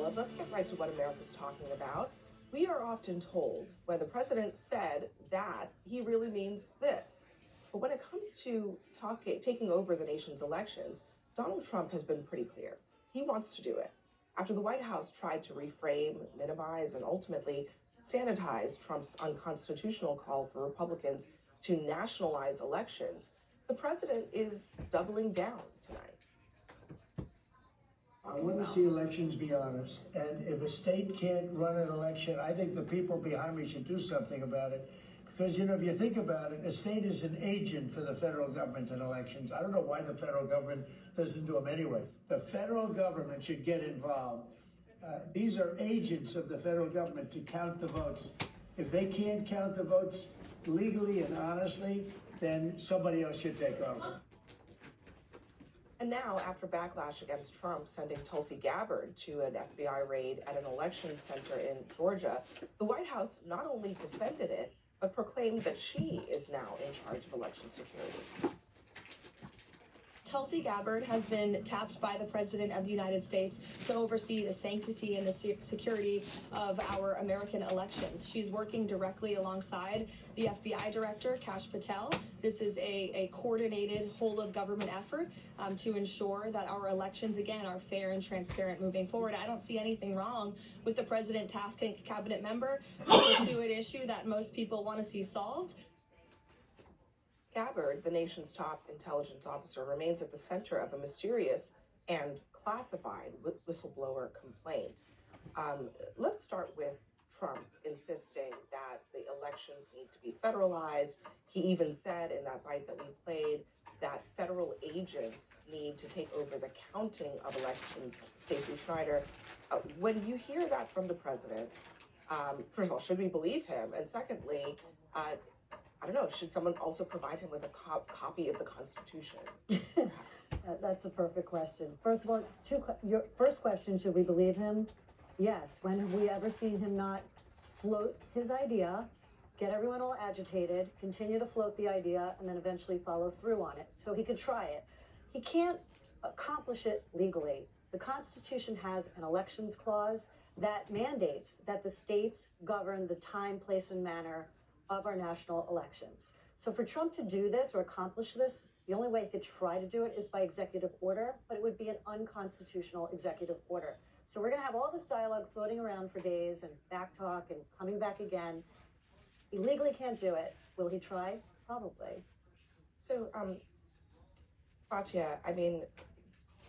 Philip. Let's get right to what America's talking about. We are often told when the president said that, he really means this. But when it comes to taking over the nation's elections, Donald Trump has been pretty clear. He wants to do it. After the White House tried to reframe, minimize, and ultimately sanitize Trump's unconstitutional call for Republicans to nationalize elections, the president is doubling down tonight. I want to see elections be honest, and if a state can't run an election, I think the people behind me should do something about it. Because, you know, if you think about it, a state is an agent for the federal government in elections. I don't know why the federal government doesn't do them anyway. The federal government should get involved. These are agents of the federal government to count the votes. If they can't count the votes legally and honestly, then somebody else should take over. And now, after backlash against Trump sending Tulsi Gabbard to an FBI raid at an election center in Georgia, the White House not only defended it, but proclaimed that she is now in charge of election security. Tulsi Gabbard has been tapped by the President of the United States to oversee the sanctity and the security of our American elections. She's working directly alongside the FBI Director, Kash Patel. This is a coordinated whole-of-government effort to ensure that our elections, again, are fair and transparent moving forward. I don't see anything wrong with the President tasking a cabinet member to pursue an issue that most people want to see solved. Gabbard, the nation's top intelligence officer, remains at the center of a mysterious and classified whistleblower complaint. Let's start with Trump insisting that the elections need to be federalized. He even said in that bite that we played that federal agents need to take over the counting of elections. Stacey Schneider, when you hear that from the president, first of all, should we believe him? And secondly, I don't know, should someone also provide him with a copy of the Constitution, perhaps? That's a perfect question. First of all, your first question, should we believe him? Yes. When have we ever seen him not float his idea, get everyone all agitated, continue to float the idea, and then eventually follow through on it? So he could try it. He can't accomplish it legally. The Constitution has an elections clause that mandates that the states govern the time, place, and manner of our national elections. So for Trump to do this or accomplish this, the only way he could try to do it is by executive order, but it would be an unconstitutional executive order. So we're gonna have all this dialogue floating around for days and backtalk and coming back again. He legally can't do it. Will he try? Probably. So, Fatia, I mean,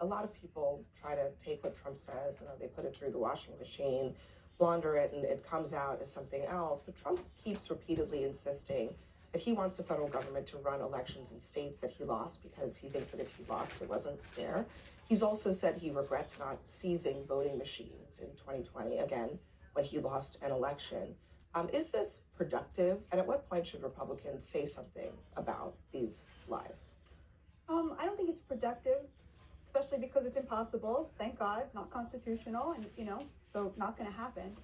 a lot of people try to take what Trump says, they put it through the washing machine, launder it, and it comes out as something else. But Trump keeps repeatedly insisting that he wants the federal government to run elections in states that he lost because he thinks that if he lost, it wasn't fair. He's also said he regrets not seizing voting machines in 2020, again, when he lost an election. Is this productive? And at what point should Republicans say something about these lies? I don't think it's productive, especially because it's impossible. Thank God, not constitutional, and so not going to happen.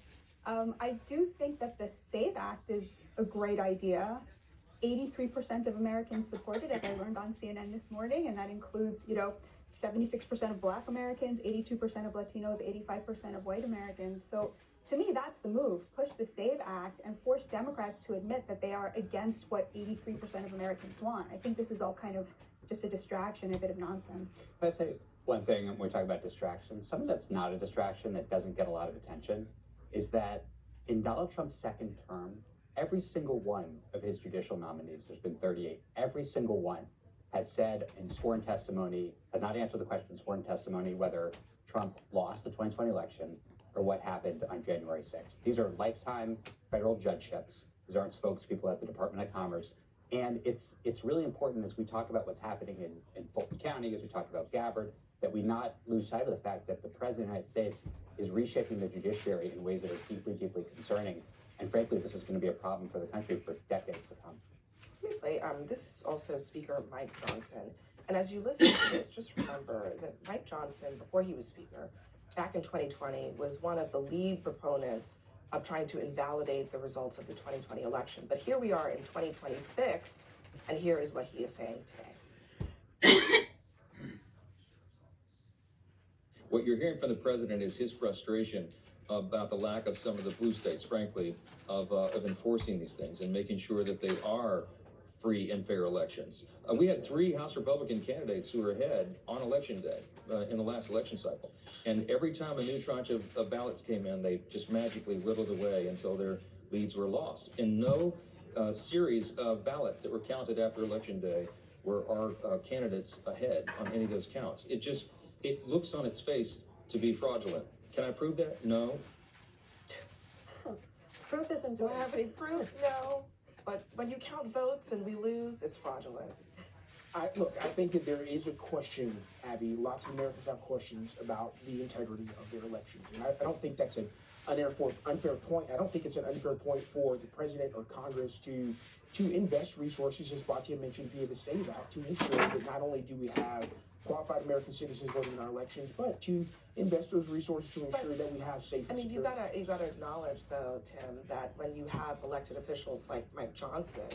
I do think that the SAVE Act is a great idea. 83% of Americans support it, as I learned on CNN this morning, and that includes, 76% of Black Americans, 82% of Latinos, 85% of white Americans. So to me, that's the move. Push the SAVE Act and force Democrats to admit that they are against what 83% of Americans want. I think this is all kind of just a distraction, a bit of nonsense. Can I say one thing when we talk about distraction? Something that's not a distraction that doesn't get a lot of attention is that in Donald Trump's second term, every single one of his judicial nominees, there's been 38, every single one has said in sworn testimony, has not answered the question in sworn testimony whether Trump lost the 2020 election or what happened on January 6th. These are lifetime federal judgeships. These aren't spokespeople at the Department of Commerce. And it's really important as we talk about what's happening in Fulton County, as we talk about Gabbard, that we not lose sight of the fact that the President of the United States is reshaping the judiciary in ways that are deeply, deeply concerning. And frankly, this is going to be a problem for the country for decades to come. This is also Speaker Mike Johnson. And as you listen to this, just remember that Mike Johnson, before he was Speaker, back in 2020, was one of the lead proponents of trying to invalidate the results of the 2020 election. But here we are in 2026, and here is what he is saying today. What you're hearing from the president is his frustration about the lack of some of the blue states, frankly, of enforcing these things and making sure that they are free and fair elections. We had 3 House Republican candidates who were ahead on election day in the last election cycle. And every time a new tranche of ballots came in, they just magically whittled away until their leads were lost. In no series of ballots that were counted after election day were our candidates ahead on any of those counts. It looks on its face to be fraudulent. Can I prove that? No. Proof is Do I important. have any proof? No. But when you count votes and we lose, it's fraudulent. I think that there is a question, Abby. Lots of Americans have questions about the integrity of their elections. And I don't think that's an unfair point. I don't think it's an unfair point for the president or Congress to invest resources, as Batia mentioned, via the SAVE Act, to ensure that not only do we have qualified American citizens voting in our elections, but to invest those resources to ensure that we have safe I and mean, secure. you gotta acknowledge though, Tim, that when you have elected officials like Mike Johnson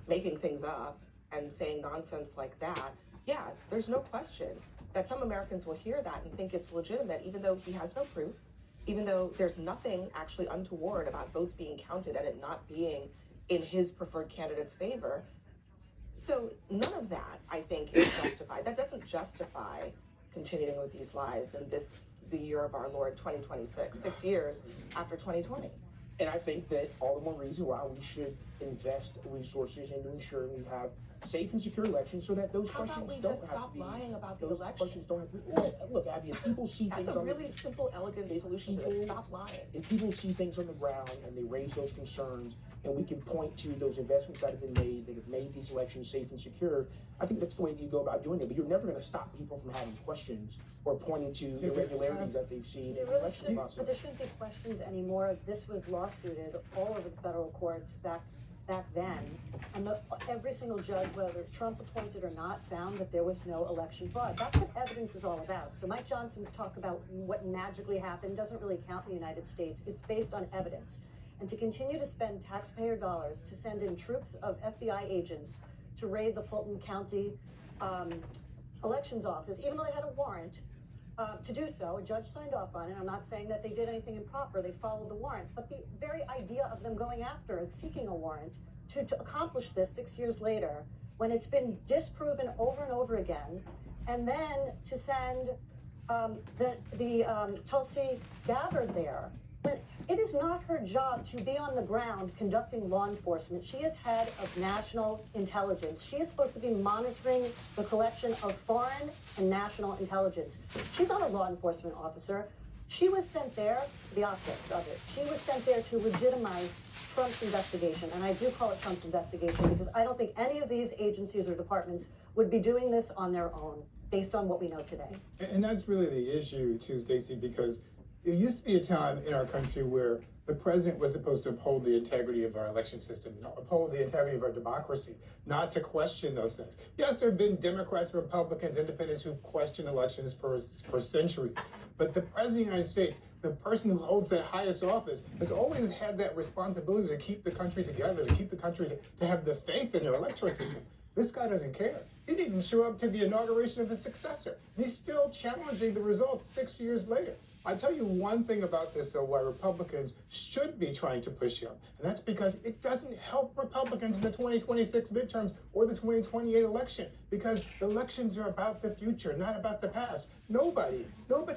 making things up and saying nonsense like that, yeah, there's no question that some Americans will hear that and think it's legitimate, even though he has no proof, even though there's nothing actually untoward about votes being counted and it not being in his preferred candidate's favor. So none of that, I think, is justified. That doesn't justify continuing with these lies in the year of our Lord, 2026, 6 years after 2020. And I think that all the more reason why we should invest resources into ensuring we have safe and secure elections so that those How about questions we don't just have stop to be, lying about the those election? questions don't have to be, well, look, Abby, if people see That's things a on really the, simple, elegant solution to it. Stop lying. if people see things on the ground and they raise those concerns and we can point to those investments that have been made that have made these elections safe and secure, I think that's the way that you go about doing it. But you're never going to stop people from having questions or pointing to irregularities that they've seen in There the really election shouldn't, process. but there shouldn't be questions anymore. This was lawsuited all over the federal courts back then, and every single judge, whether Trump appointed or not, found that there was no election fraud. That's what evidence is all about. So Mike Johnson's talk about what magically happened doesn't really count in the United States. It's based on evidence. And to continue to spend taxpayer dollars to send in troops of FBI agents to raid the Fulton County elections office, even though they had a warrant to do so, a judge signed off on it. I'm not saying that they did anything improper, they followed the warrant, but the very idea of them going after and seeking a warrant to accomplish this 6 years later, when it's been disproven over and over again, and then to send Tulsi Gabbard there. But it is not her job to be on the ground conducting law enforcement. She is head of national intelligence. She is supposed to be monitoring the collection of foreign and national intelligence. She's not a law enforcement officer. She was sent there, the optics of it. She was sent there to legitimize Trump's investigation. And I do call it Trump's investigation because I don't think any of these agencies or departments would be doing this on their own based on what we know today. And that's really the issue too, Stacey, because there used to be a time in our country where the president was supposed to uphold the integrity of our election system, uphold the integrity of our democracy, not to question those things. Yes, there have been Democrats, Republicans, independents who've questioned elections for centuries. But the president of the United States, the person who holds that highest office, has always had that responsibility to keep the country together, to keep the country to have the faith in their electoral system. This guy doesn't care. He didn't show up to the inauguration of his successor. He's still challenging the results 6 years later. I tell you one thing about this, though, why Republicans should be trying to push him, and that's because it doesn't help Republicans in the 2026 midterms or the 2028 election, because the elections are about the future, not about the past. Nobody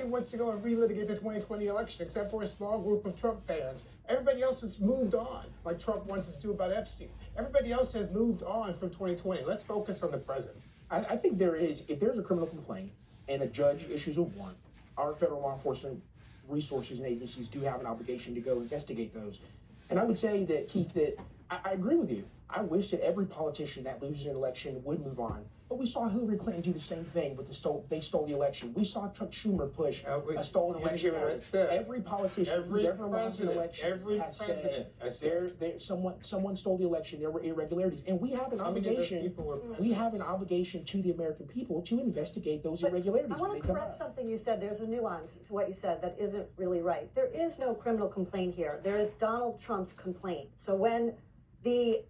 wants to go and relitigate the 2020 election except for a small group of Trump fans. Everybody else has moved on, like Trump wants us to do about Epstein. Everybody else has moved on from 2020. Let's focus on the present. I think if there's a criminal complaint and a judge issues a warrant, our federal law enforcement resources and agencies do have an obligation to go investigate those. And I would say that, Keith, that I agree with you. I wish that every politician that loses an election would move on. But we saw Hillary Clinton do the same thing with they stole the election. We saw Chuck Schumer push a stolen election. Every politician who's ever lost an election has said someone stole the election. There were irregularities, and we have an obligation. We have an obligation to the American people to investigate those irregularities. I want to correct something you said. There's a nuance to what you said that isn't really right. There is no criminal complaint here. There is Donald Trump's complaint. So when the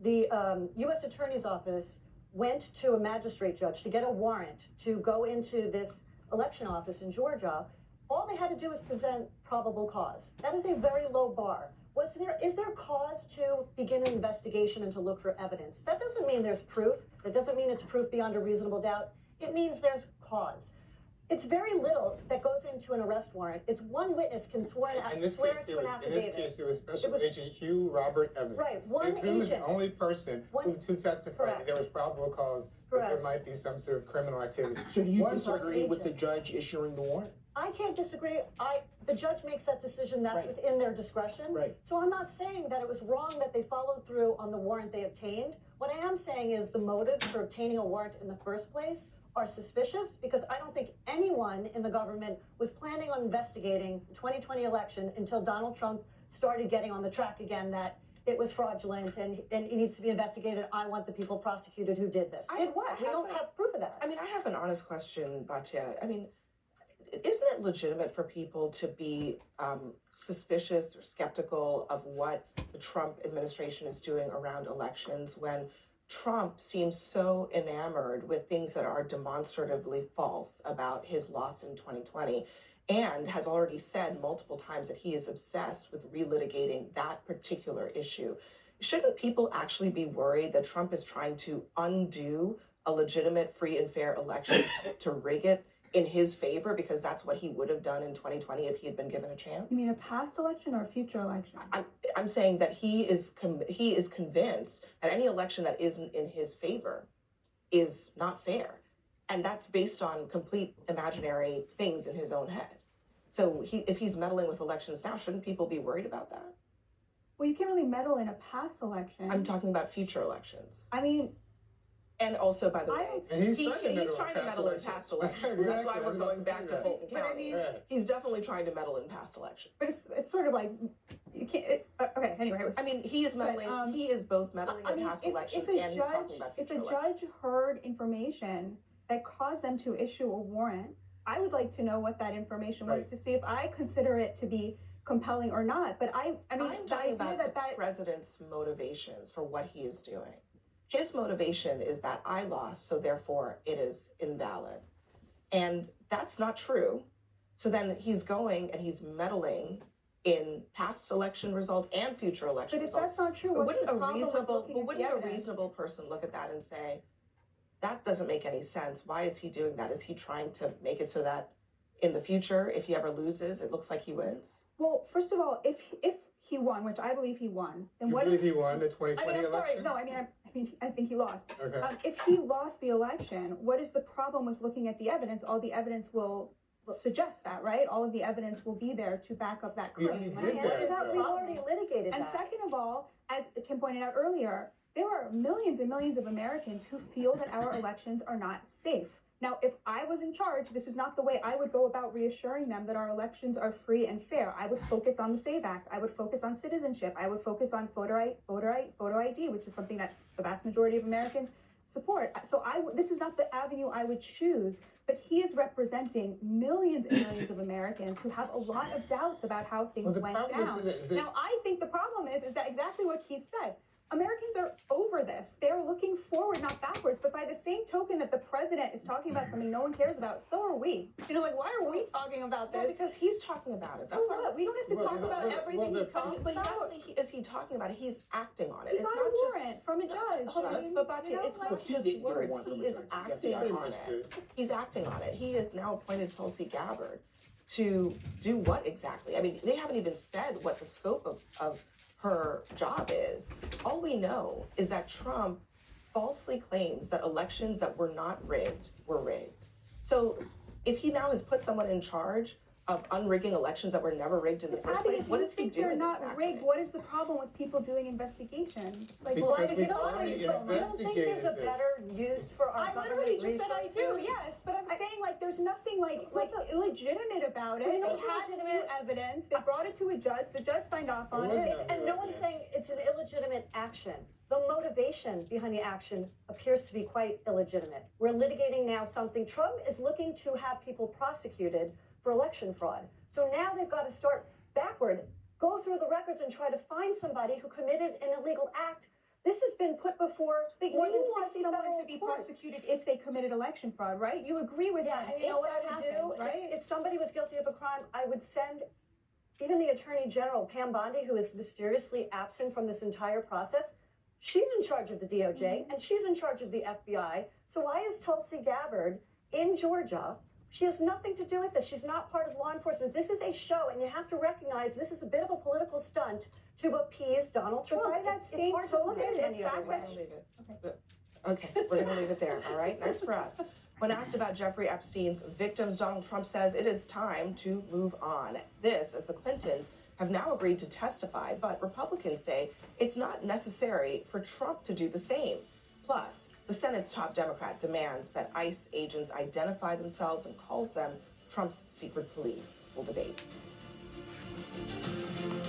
U.S. Attorney's Office went to a magistrate judge to get a warrant to go into this election office in Georgia, all they had to do was present probable cause. That is a very low bar. Is there cause to begin an investigation and to look for evidence? That doesn't mean there's proof. That doesn't mean it's proof beyond a reasonable doubt. It means there's cause. It's very little that goes into an arrest warrant. It's one witness can swear In this to case, an in affidavit. this case, it was Special It was- Agent Hugh Robert Evans. Right, one He was the agent. only person who testified Correct. that there was probable cause that there Correct. might be some sort of criminal activity. So do you One disagree with the agent. judge issuing the warrant? I can't disagree. The judge makes that decision. That's Right. within their discretion. Right. So I'm not saying that it was wrong that they followed through on the warrant they obtained. What I am saying is the motives for obtaining a warrant in the first place are suspicious, because I don't think anyone in the government was planning on investigating the 2020 election until Donald Trump started getting on the track again that it was fraudulent and it needs to be investigated. I want the people prosecuted who did this. I Did what? We have don't a- have proof of that. I mean, I have an honest question, Batya. I mean, isn't it legitimate for people to be suspicious or skeptical of what the Trump administration is doing around elections when Trump seems so enamored with things that are demonstratively false about his loss in 2020 and has already said multiple times that he is obsessed with relitigating that particular issue? Shouldn't people actually be worried that Trump is trying to undo a legitimate, free, and fair election to rig it in his favor, because that's what he would have done in 2020 if he had been given a chance? You mean a past election or a future election? I'm saying that he is convinced that any election that isn't in his favor is not fair, and that's based on complete imaginary things in his own head. So if he's meddling with elections now, shouldn't people be worried about that? Well, you can't really meddle in a past election. I'm talking about future elections. I mean, And also, by the I way, would- And he's he's trying to meddle trying in to past meddle in elections. past elections. That's Exactly, why I we're was about going to back say to that. Fulton But I County. mean- Right. He's definitely trying to meddle in past elections. but it's sort of like you can't. Okay, anyway. I mean, he is meddling. He is both meddling in past elections and he's talking about if future a elections. judge heard information that caused them to issue a warrant, I would like to know what that information was Right. to see if I consider it to be compelling or not. But I mean, I'm the talking idea about that the president's motivations for what he is doing. His motivation is that I lost, so therefore it is invalid. And that's not true. So then he's going and he's meddling in past election results and future election But if results. that's not true, But what's the problem with looking at the wouldn't a evidence? reasonable person look at that and say, that doesn't make any sense? Why is he doing that? Is he trying to make it so that in the future, if he ever loses, it looks like he wins? Well, first of all, if he won, which I believe he won, then You what believe is? he won the I 2020 mean, I'm sorry. election? No, I mean, I think he lost. Okay. If he lost the election, what is the problem with looking at the evidence? All the evidence will suggest that, right? All of the evidence will be there to back up that Yeah, claim. he right? did What that, is the though. We've problem? already litigated And that. second of all, as Tim pointed out earlier, there are millions and millions of Americans who feel that our elections are not safe. Now, if I was in charge, this is not the way I would go about reassuring them that our elections are free and fair. I would focus on the SAVE Act. I would focus on citizenship. I would focus on photo ID, which is something that the vast majority of Americans support. So this is not the avenue I would choose, but he is representing millions and millions of Americans who have a lot of doubts about how things Well, the went problem down. is that- Now, I think the problem is that exactly what Keith said. Americans are over this. They're looking forward, not backwards. But by the same token that the president is talking about something no one cares about, so are we. You know, like, why are we talking about No, this? because he's talking about it. So That's why. what? We don't have to Well, talk well, about well, everything well, he talks But not about. only is he talking about it, he's acting on it. He It's got not a just warrant from a judge. Hold on, I mean, but Batya, you know, it's like- not He just didn't get a words. warrant from He a is judge. acting Pretty on much it. did. He's acting on it. He has now appointed Tulsi Gabbard to do what exactly? I mean, they haven't even said what the scope of her job is. All we know is that Trump falsely claims that elections that were not rigged were rigged. So if he now has put someone in charge of unrigging elections that were never rigged in the first Abby, place, if what you is he think doing they're not exactly? rigged, what is the problem with people doing investigations? Like, Because why is we've it already always so much? You don't think there's a investigated this. better use for our I government literally just said I do, resources? yes, but I'm saying like there's nothing like illegitimate about it. But you know They what's had new illegitimate? evidence. They brought it to a judge. The judge signed off on was it. no And no one's evidence. saying it's an illegitimate action. The motivation behind the action appears to be quite illegitimate. We're litigating now something. Trump is looking to have people prosecuted for election fraud. So now they've got to start backward, go through the records and try to find somebody who committed an illegal act This has been put before But you more than want 60 someone federal to be courts. prosecuted if they committed election fraud, right? You agree with Yeah, them. and you know if what that I would happened, do? right? If somebody was guilty of a crime, I would send even the Attorney General, Pam Bondi, who is mysteriously absent from this entire process. She's in charge of the DOJ and she's in charge of the FBI. So why is Tulsi Gabbard in Georgia? She has nothing to do with this. She's not part of law enforcement. This is a show, and you have to recognize this is a bit of a political stunt to appease Donald But Trump. by that It's same hard to look at token, it any the other fact way. that We're gonna leave it. Okay, we're gonna leave it there, all right? Nice for us. When asked about Jeffrey Epstein's victims, Donald Trump says it is time to move on. This, as the Clintons have now agreed to testify, but Republicans say it's not necessary for Trump to do the same. Plus, the Senate's top Democrat demands that ICE agents identify themselves and calls them Trump's secret police. We'll debate.